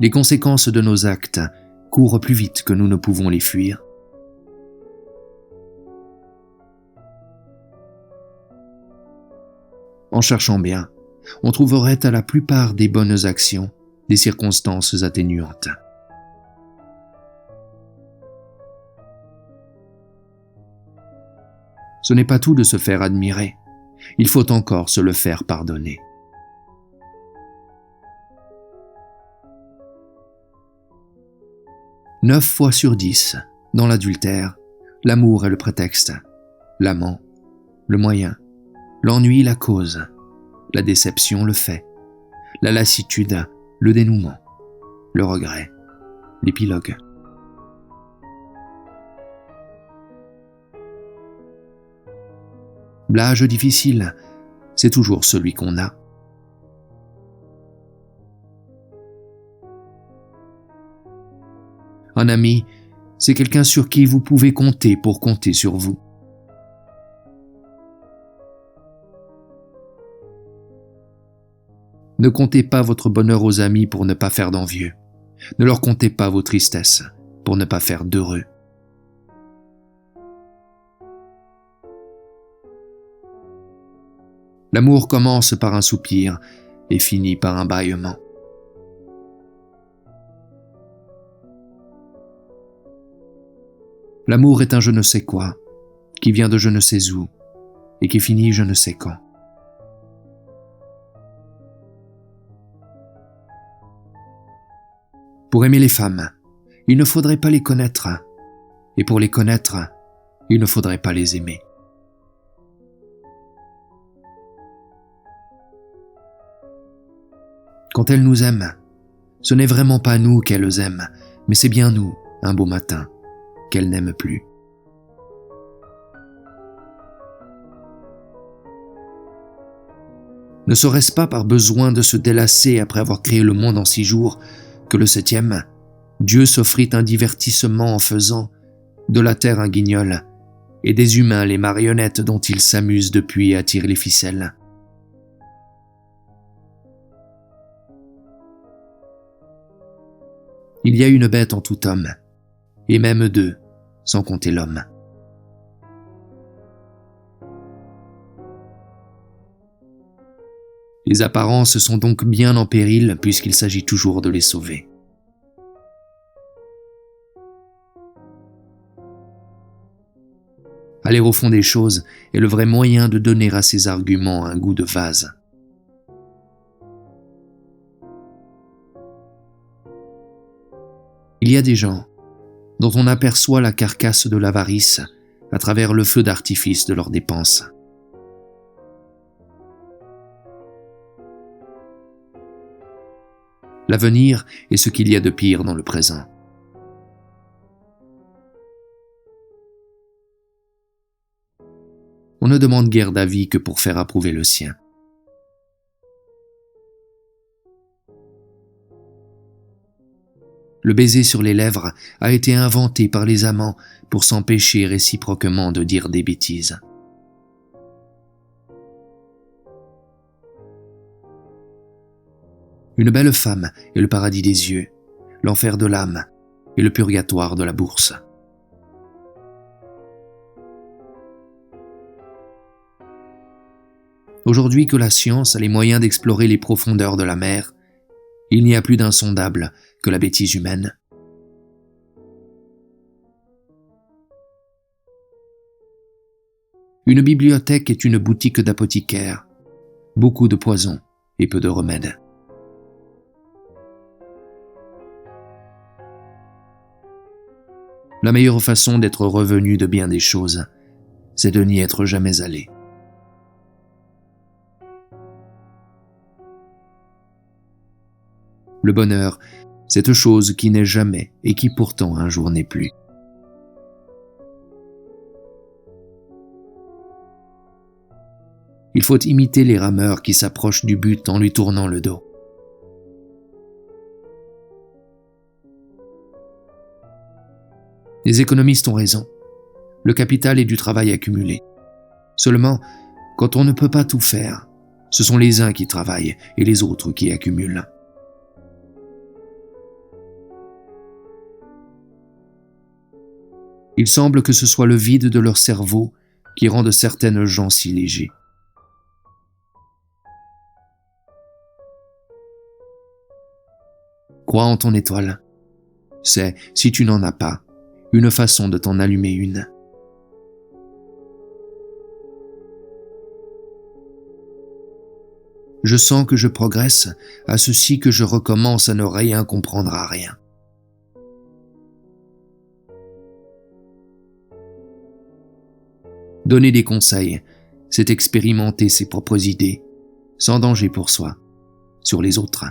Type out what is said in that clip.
Les conséquences de nos actes courent plus vite que nous ne pouvons les fuir. En cherchant bien, on trouverait à la plupart des bonnes actions des circonstances atténuantes. Ce n'est pas tout de se faire admirer, il faut encore se le faire pardonner. « 9 fois sur 10, dans l'adultère, l'amour est le prétexte, l'amant, le moyen, l'ennui la cause, la déception le fait, la lassitude le dénouement, le regret l'épilogue. » L'âge difficile, c'est toujours celui qu'on a. Un ami, c'est quelqu'un sur qui vous pouvez compter pour compter sur vous. Ne comptez pas votre bonheur aux amis pour ne pas faire d'envieux. Ne leur contez pas vos tristesses pour ne pas faire d'heureux. L'amour commence par un soupir et finit par un bâillement. L'amour est un je ne sais quoi, qui vient de je ne sais où, et qui finit je ne sais quand. Pour aimer les femmes, il ne faudrait pas les connaître, et pour les connaître, il ne faudrait pas les aimer. Quand elles nous aiment, ce n'est vraiment pas nous qu'elles aiment, mais c'est bien nous, un beau matin, qu'elles n'aiment plus. Ne serait-ce pas par besoin de se délasser après avoir créé le monde en 6 jours que le 7e, Dieu s'offrit un divertissement en faisant de la terre un guignol et des humains les marionnettes dont il s'amuse depuis à tirer les ficelles. Il y a une bête en tout homme, et même 2, sans compter l'homme. Les apparences sont donc bien en péril puisqu'il s'agit toujours de les sauver. Aller au fond des choses est le vrai moyen de donner à ces arguments un goût de vase. Il y a des gens dont on aperçoit la carcasse de l'avarice à travers le feu d'artifice de leurs dépenses. L'avenir est ce qu'il y a de pire dans le présent. On ne demande guère d'avis que pour faire approuver le sien. Le baiser sur les lèvres a été inventé par les amants pour s'empêcher réciproquement de dire des bêtises. Une belle femme est le paradis des yeux, l'enfer de l'âme et le purgatoire de la bourse. Aujourd'hui que la science a les moyens d'explorer les profondeurs de la mer, il n'y a plus d'insondable que la bêtise humaine. Une bibliothèque est une boutique d'apothicaire, beaucoup de poisons et peu de remèdes. La meilleure façon d'être revenu de bien des choses, c'est de n'y être jamais allé. Le bonheur, cette chose qui n'est jamais et qui pourtant un jour n'est plus. Il faut imiter les rameurs qui s'approchent du but en lui tournant le dos. Les économistes ont raison. Le capital est du travail accumulé. Seulement, quand on ne peut pas tout faire, ce sont les uns qui travaillent et les autres qui accumulent. Il semble que ce soit le vide de leur cerveau qui rende certaines gens si légers. Crois en ton étoile. C'est, si tu n'en as pas, une façon de t'en allumer une. Je sens que je progresse, à ceci que je recommence à ne rien comprendre à rien. Donner des conseils, c'est expérimenter ses propres idées, sans danger pour soi, sur les autres.